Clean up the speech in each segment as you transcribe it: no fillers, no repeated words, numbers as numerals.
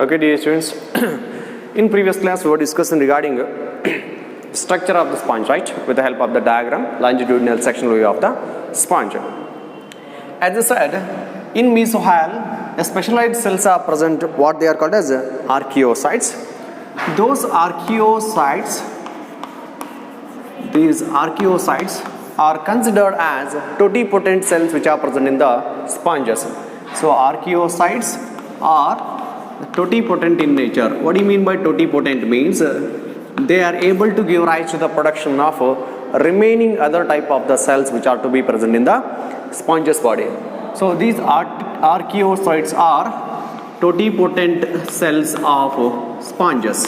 Okay, dear students, in previous class we were discussing regarding structure of the sponge, right, with the help of the diagram, longitudinal sectional view of the sponge. As I said, in mesohyl, specialized cells are present, what they are called as archaeocytes. Those archaeocytes, these archaeocytes are considered as totipotent cells which are present in the sponges. So archaeocytes are totipotent in nature. What do you mean by totipotent? Means they are able to give rise to the production of remaining other type of the cells which are to be present in the sponge's body. So these archaeocytes are totipotent cells of sponges.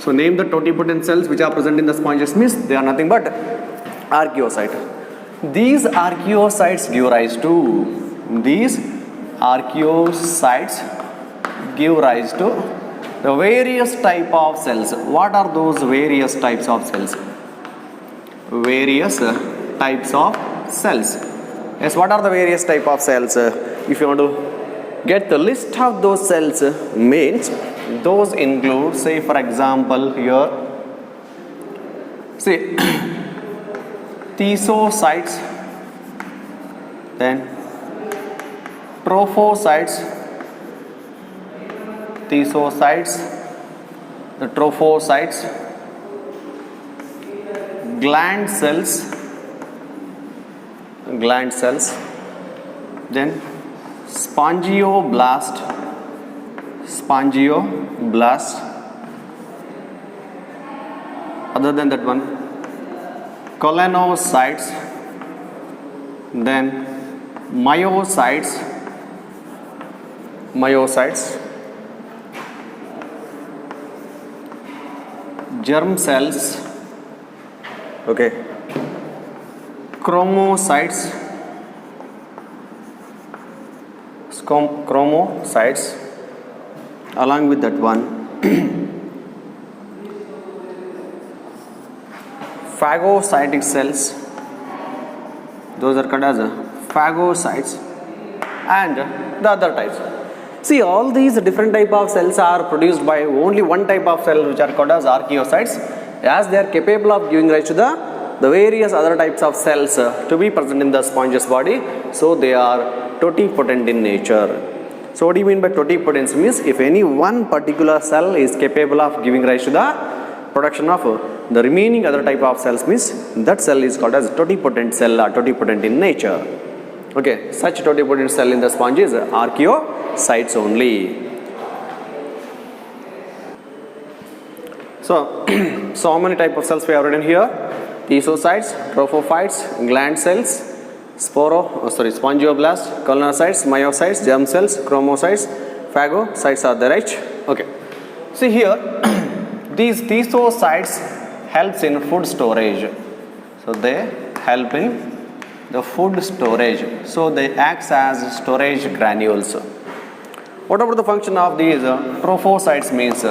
So name the totipotent cells which are present in the sponges means they are nothing but archaeocyte. These archaeocytes give rise to the various type of cells. What are those various types of cells? Various types of cells. Yes, what are the various type of cells? If you want to get the list of those cells, means those include, say for example here, say thesiocytes, then trophocytes, the trophocytes, gland cells, then spongioblast, other than that one, colonocytes, then myocytes, germ cells, okay, chromocytes, along with that one, phagocytic cells, those are called as phagocytes, and the other types. See, all these different type of cells are produced by only one type of cell which are called as archaeocytes, as they are capable of giving rise to the various other types of cells to be present in the sponge's body. So they are totipotent in nature. So what do you mean by totipotent? Means if any one particular cell is capable of giving rise to the production of the remaining other type of cells, means that cell is called as totipotent cell or totipotent in nature. Okay, such totipotent cell in the sponge is archaeocytes only. So, so how many type of cells we have written here? Thesiocytes, trophophytes, gland cells, spongioblast, colonocytes, myocytes, germ cells, chromocytes, phagocytes are there, right? Okay. See here, these thesiocytes helps in food storage. So they help in the food storage. So they acts as storage granules. What about the function of these trophocytes means?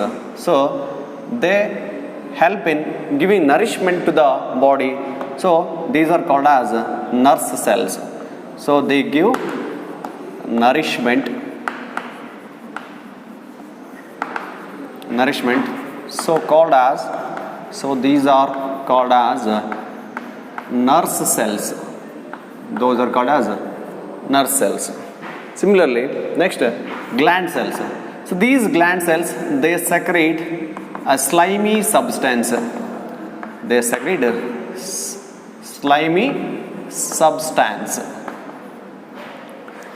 So they help in giving nourishment to the body. So these are called as nurse cells. So they give nourishment. So these are called as nurse cells. Those are called as nurse cells. Similarly, next, gland cells. So these gland cells, they secrete a slimy substance.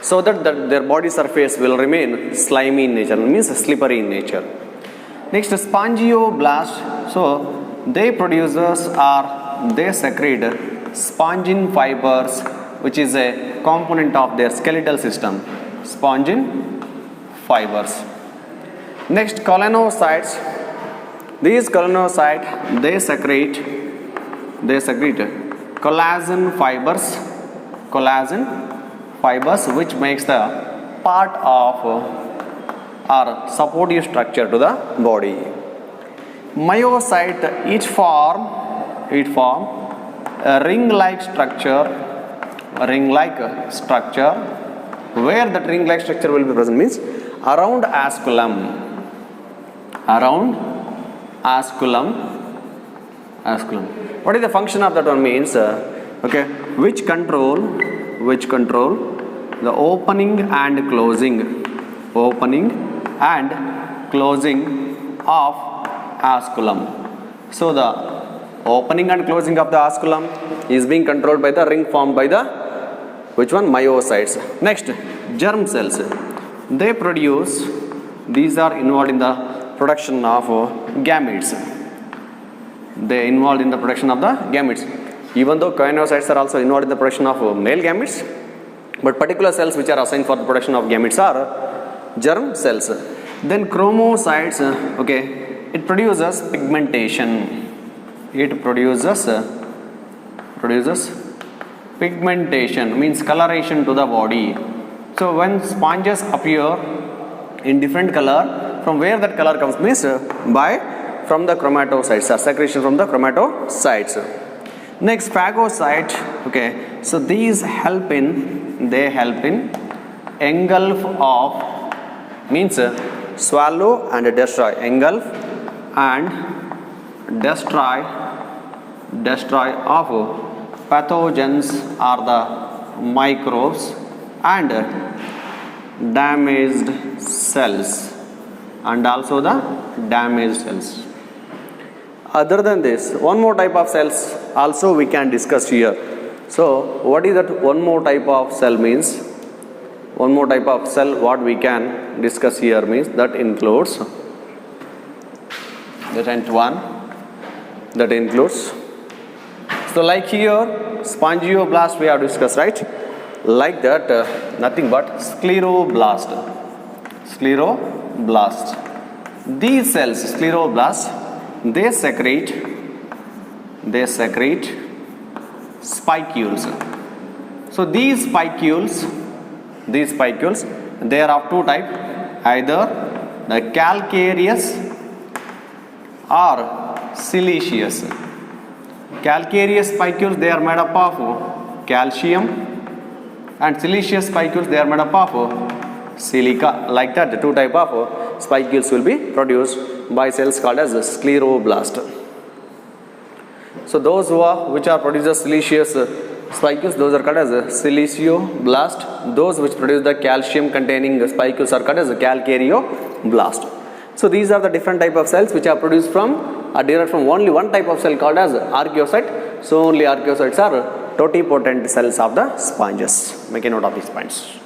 So that their body surface will remain slimy in nature, means slippery in nature. Next, spongioblast. So they secrete spongin fibers, which is a component of their skeletal system. Spongin fibers. Next, colonocytes. These colonocytes, they secrete collagen fibers, which makes the part of or supportive structure to the body. Myocyte, each form a ring-like structure, where that ring-like structure will be present means around osculum. Around osculum. Osculum. What is the function of that one means? Okay, which control the opening and closing of osculum. So the opening and closing of the osculum is being controlled by the ring formed by the which one? Myocytes. Next, germ cells. They produce, these are involved in the production of gametes. They involved in the production of the gametes. Even though choanocytes are also involved in the production of male gametes, but particular cells which are assigned for the production of gametes are germ cells. Then chromocytes, okay, it produces pigmentation. It produces pigmentation, means coloration to the body. So when sponges appear in different color, from where that color comes means from the chromatocytes, or secretion from the chromatocytes. Next, phagocyte. Okay, so these help in engulf of, means swallow and destroy, engulf and destroy of pathogens are the microbes and damaged cells, and also the damaged cells. Other than this, one more type of cells also we can discuss here. So what is that one more type of cell means? One more type of cell what we can discuss here means that includes the 10th one, that includes, so like here spongioblast we have discussed, right? Like that nothing but scleroblast. These cells, scleroblasts, they secrete spicules. So these spicules, they are of two types, either the calcareous or siliceous. Calcareous spicules, they are made up of calcium, and siliceous spicules, they are made up of silica. Like that, the two type of spicules will be produced by cells called as scleroblast. So those which are produces siliceous spicules, those are called as silicoblast. Those which produce the calcium containing spicules are called as calcareoblast. So these are the different type of cells which are produced from, are derived from only one type of cell called as archaeocyte. So only archaeocytes are totipotent cells of the sponges. Make a note of these points.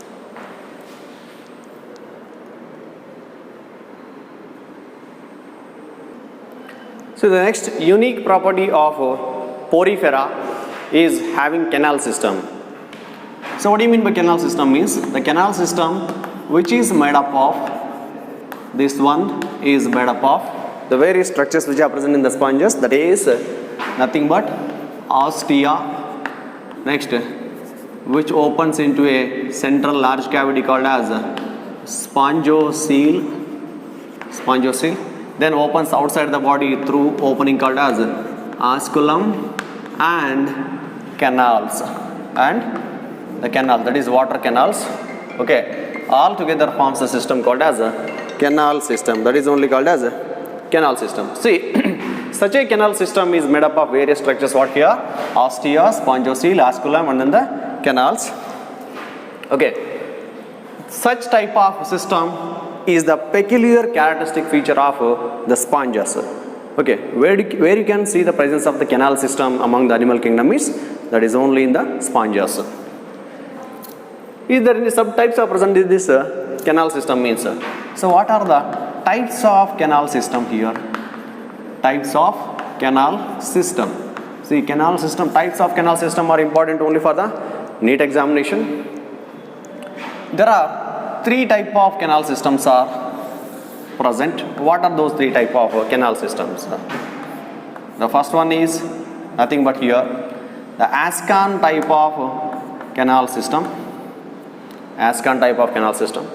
So the next unique property of porifera is having canal system. So what do you mean by canal system? Means the canal system which is made up of, this one is made up of the various structures which are present in the sponges, that is nothing but ostia, next which opens into a central large cavity called as spongocele, then opens outside the body through opening called as osculum, and canals, and the canal, that is water canals, okay, all together forms a system called as a canal system. That is only called as a canal system. See, such a canal system is made up of various structures. What here? Ostia, spongocele, osculum, and then the canals. Okay, such type of system is the peculiar characteristic feature of the sponges. Okay, where you can see the presence of the canal system among the animal kingdom is, that is only in the sponges. Is there any subtypes are present in this canal system means? So what are the types of canal system here? Types of canal system. See, canal system, types of canal system are important only for the NEET examination. There are three type of canal systems are present. What are those three type of canal systems? The first one is nothing but here, the Ascan type of canal system. Ascan type of canal system.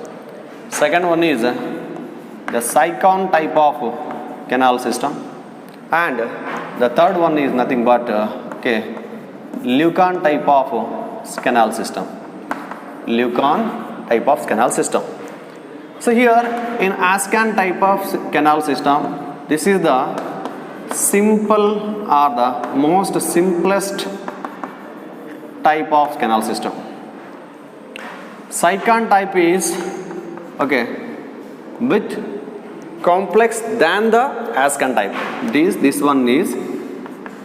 Second one is the Sycon type of canal system, and the third one is nothing but Leucon type of canal system. Leucon type of canal system. So here in Ascan type of canal system, this is the simple or the most simplest type of canal system. Sycan type is bit complex than the Ascan type. This one is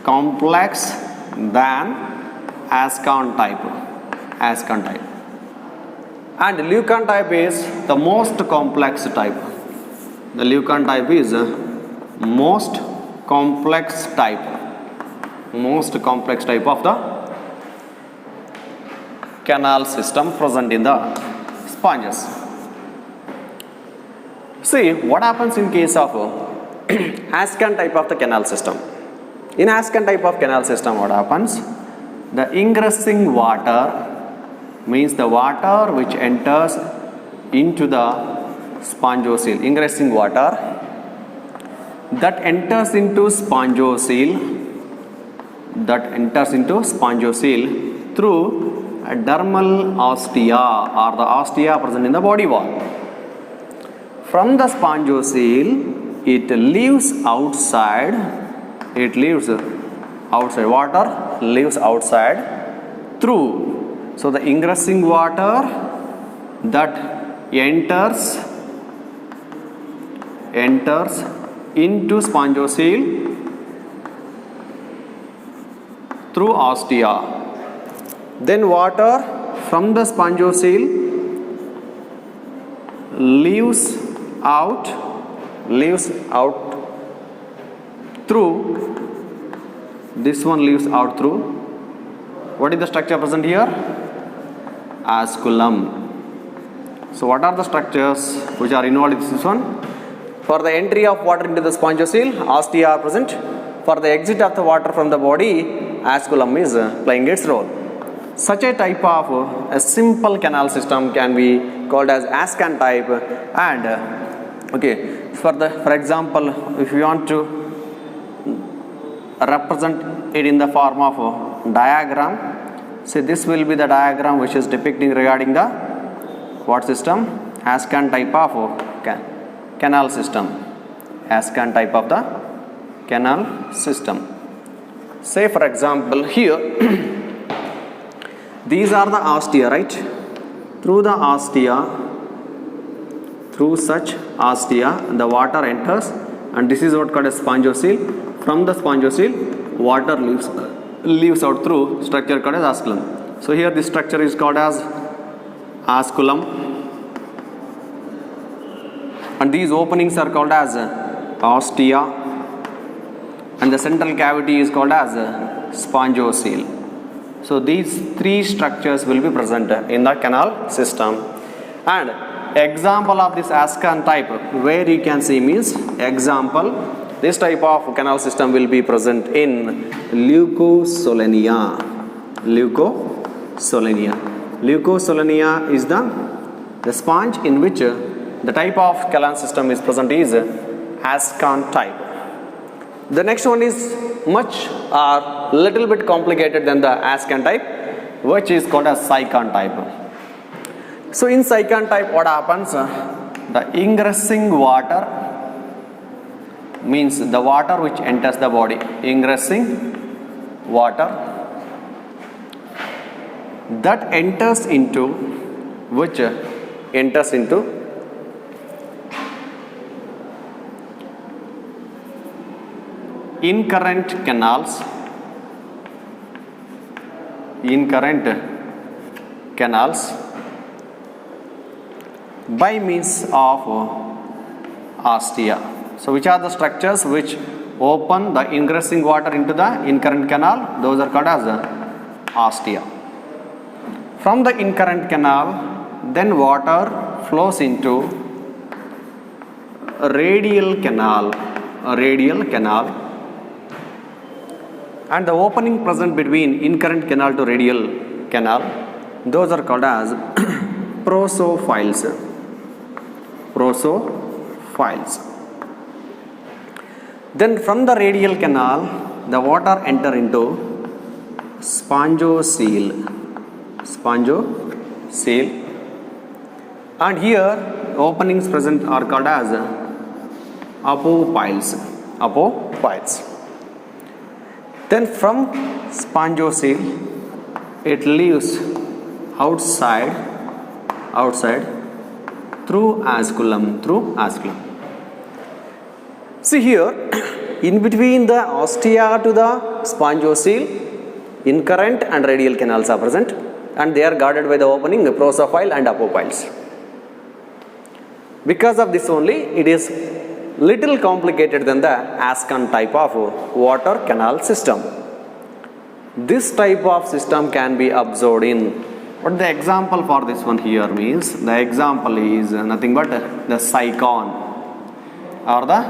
complex than Ascan type. And Lucan type is the most complex type. The Lucan type is most complex type of the canal system present in the sponges. See what happens in case of Ascan type of the canal system. In Ascan type of canal system, what happens? The ingressing water means the water which enters into the spongocoel. Ingressing water that enters into spongocoel through a dermal ostia or the ostia present in the body wall. From the spongocoel, it leaves outside. Water leaves outside through. So the ingressing water that enters into spongocoel through ostia. Then water from the spongocoel leaves out through. This one leaves out through. What is the structure present here? Osculum. So what are the structures which are involved in this one? For the entry of water into the spongocoel, ostia are present. For the exit of the water from the body, osculum is playing its role. Such a type of a simple canal system can be called as Ascan type. And for example, if you want to represent it in the form of a diagram, say this will be the diagram which is depicting regarding the what system? Ascan type of canal system. Ascan type of the canal system. Say for example here these are the ostia, right? Through such ostia the water enters, and this is what called as spongocoel. From the spongocoel, water leaves out through structure called as osculum. So here this structure is called as osculum, and these openings are called as ostia, and the central cavity is called as spongocoel. So these three structures will be present in the canal system. And example of this Ascan type where you can see means example. This type of canal system will be present in Leucosolenia. Leucosolenia is the sponge in which the type of canal system is present is Ascan type. The next one is much or little bit complicated than the Ascan type, which is called as Sycan type. So in Sycan type, what happens? The ingressing water means the water which enters the body. Ingressing water that enters into incurrent canals by means of ostia. So which are the structures which open the ingressing water into the incurrent canal? Those are called as ostia. From the incurrent canal, then water flows into a radial canal, and the opening present between incurrent canal to radial canal, those are called as prosophiles. Then from the radial canal, the water enter into spongocoel, and here openings present are called as apopiles. Apopiles. Then from spongiocele, it leaves outside through osculum. See here, in between the ostia to the spongiocele, incurrent and radial canals are present, and they are guarded by the opening prosophile and apopiles. Because of this only, it is little complicated than the Ascan type of water canal system. This type of system can be observed in, what the example for this one here means, the example is nothing but the Sicon or the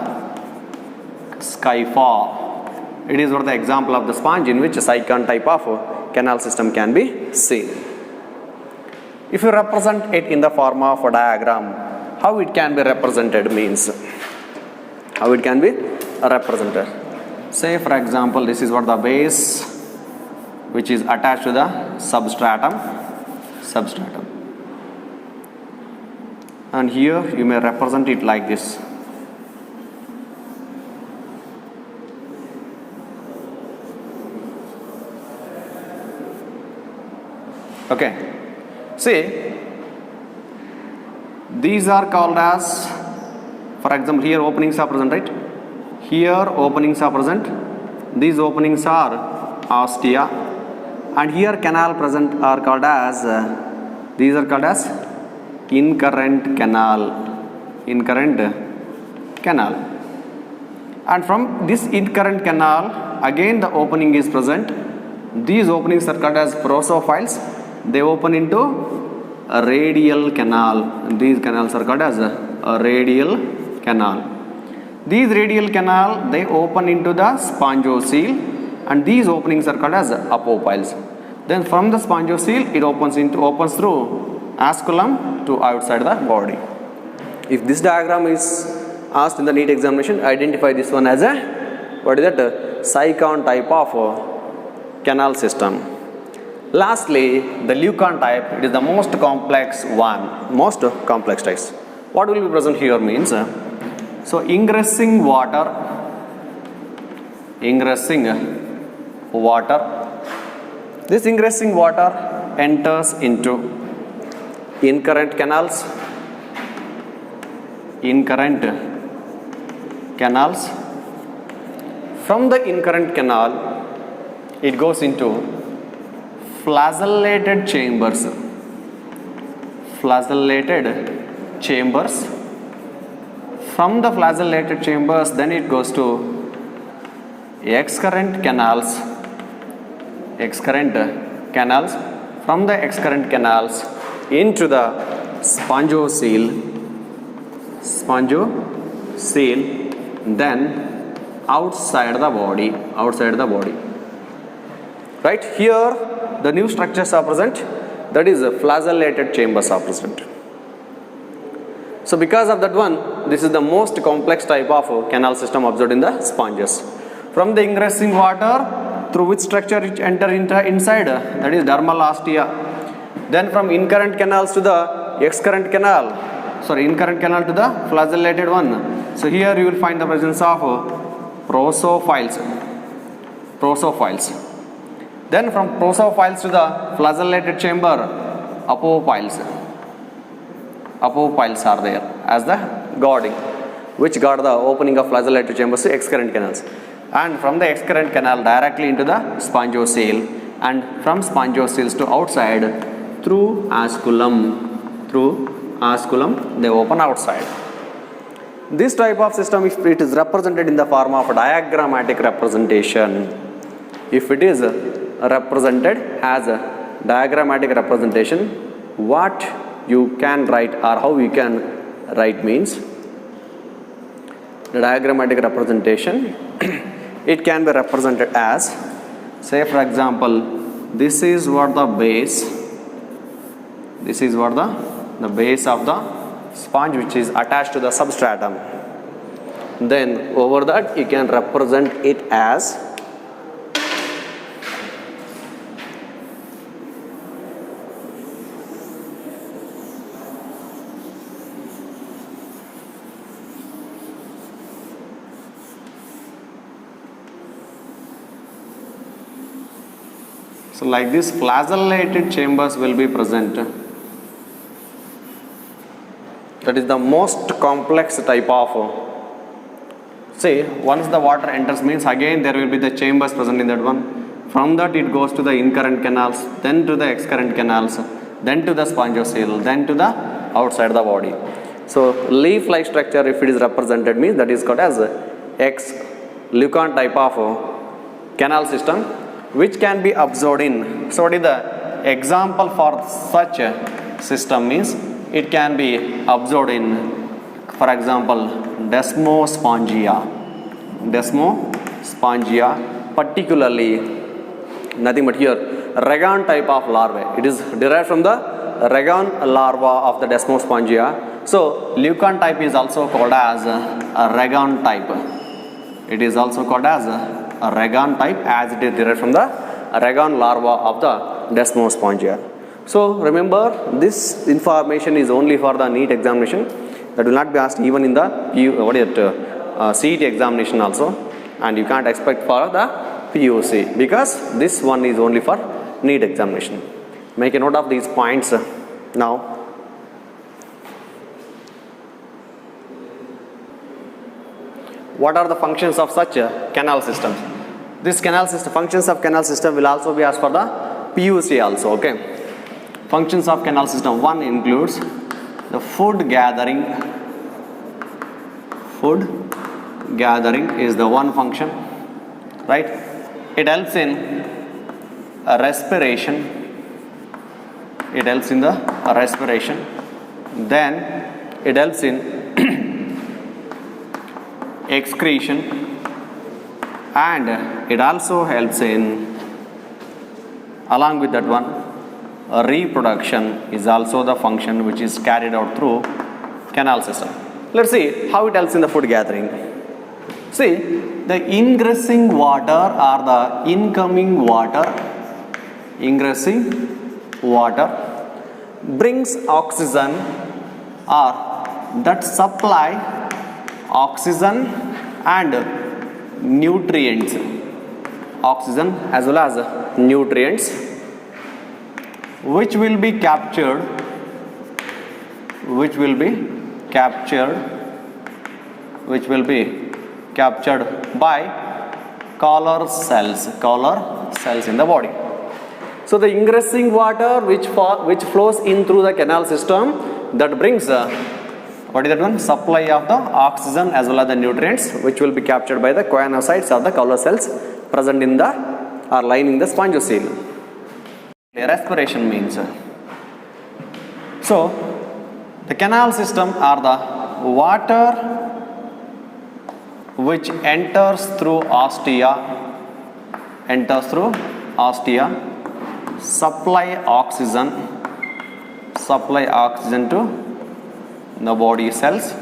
Skyfa. It is what the example of the sponge in which a Sicon type of canal system can be seen. If you represent it in the form of a diagram, how it can be represented means, how it can be represented. Say for example, this is what the base which is attached to the substratum, and here you may represent it like this. Okay, see, these are called as, for example, here openings are present, right? Here openings are present. These openings are ostia, and here canal present are called as, these are called as incurrent canal. And from this incurrent canal, again the opening is present. These openings are called as prosophiles. They open into a radial canal. These canals are called as a radial canal. These radial canal, they open into the spongiocele, and these openings are called as apopiles. Then from the spongiocele, it opens through osculum to outside the body. If this diagram is asked in the NEET examination, identify this one as a, what is that, Sicon type of canal system. Lastly, the Leucon type, it is the most complex type. What will be present here means, so ingressing water, this ingressing water enters into incurrent canals. From the incurrent canal, it goes into flagellated chambers. From the flagellated chambers, then it goes to excurrent canals. From the excurrent canals into the spongiocele, then outside the body. Right here, the new structures are present, that is flagellated chambers are present. So because of that one, this is the most complex type of canal system observed in the sponges. From the ingressing water, through which structure it enter inside, that is dermal ostia. Then from incurrent canals to the incurrent canal to the flagellated one. So here you will find the presence of prosophiles. Then from prosophiles to the flagellated chamber, apopiles are there as the guarding, which guard the opening of flagellated chambers to excurrent canals. And from the excurrent canal directly into the spongiocele, and from spongioceles to outside through osculum, they open outside. This type of system, if it is represented in the form of a diagrammatic representation, if it is represented as a diagrammatic representation, what you can write or how you can write means, the diagrammatic representation, it can be represented as, say for example, this is what the base of the sponge which is attached to the substratum. Then over that you can represent it as So like this flagellated chambers will be present. That is the most complex type of. See, once the water enters means again there will be the chambers present in that one. From that it goes to the incurrent canals, then to the excurrent canals, then to the spongiocele, then to the outside the body. So leaf-like structure, if it is represented, means that is called as Leucon type of canal system, which can be absorbed in. So what is the example for such a system means it can be absorbed in, for example, Desmospongia, particularly nothing but here Ragon type of larvae. It is derived from the Ragon larva of the Desmospongia. So Leucon type is also called as a Ragon type. It is also called as a Ragon type as it is derived from the Ragon larva of the Desmospongia. So remember, this information is only for the NEET examination. That will not be asked even in the CET examination also, and you can't expect for the PUC because this one is only for NEET examination. Make a note of these points now. What are the functions of such canal systems? This canal system, functions of canal system will also be asked for the PUC also. Okay. Functions of canal system. One includes the food gathering. Food gathering is the one function, right? It helps in respiration. It helps in the respiration. Then it helps in excretion, and it also helps in, along with that one, reproduction is also the function which is carried out through canal system. Let's see how it helps in the food gathering. See, the ingressing water or the incoming water, brings oxygen or that supply oxygen and nutrients, oxygen as well as nutrients, which will be captured by collar cells in the body. So the ingressing water which flows in through the canal system, that brings supply of the oxygen as well as the nutrients, which will be captured by the choanocytes or the collar cells present in the or lining the spongiocele. Respiration means, so the canal system are the water which enters through ostia, supply oxygen to the body cells,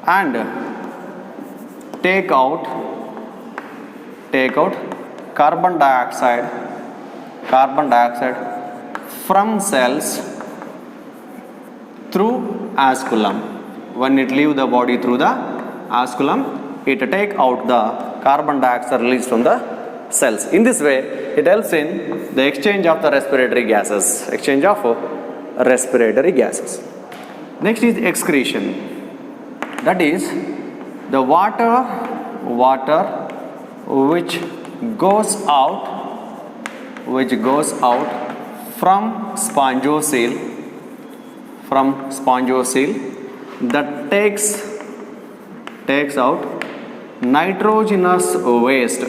and take out carbon dioxide from cells through osculum. When it leaves the body through the osculum, it take out the carbon dioxide released from the cells. In this way, it helps in the exchange of the respiratory gases. Next is excretion. That is the water which goes out from spongiocele that takes out nitrogenous waste.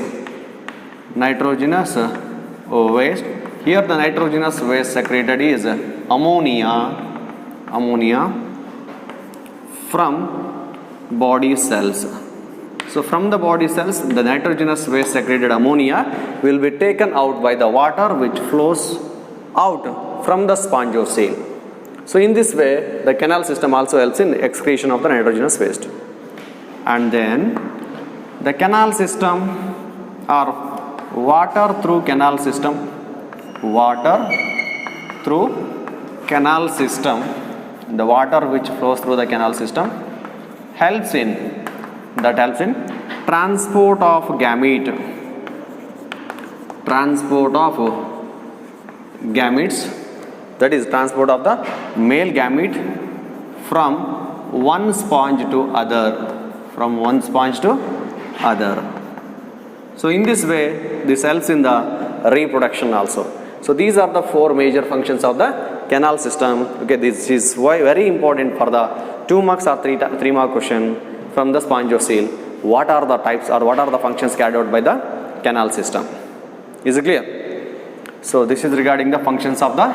Here the nitrogenous waste secreted is ammonia from body cells. So from the body cells, the nitrogenous waste secreted ammonia will be taken out by the water which flows out from the spongiocele. So in this way, the canal system also helps in excretion of the nitrogenous waste. And then the canal system or water through canal system, the water which flows through the canal system helps in transport of gamete transport of gametes, that is transport of the male gamete from one sponge to other, from one sponge to other. So in this way this helps in the reproduction also. So these are the four major functions of the canal system. Okay, this is why very important for the 2 marks or 3 mark question from the spongiocele. What are the types or what are the functions carried out by the canal system? Is it clear? So this is regarding the functions of the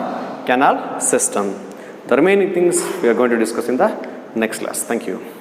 canal system. The remaining things we are going to discuss in the next class. Thank you.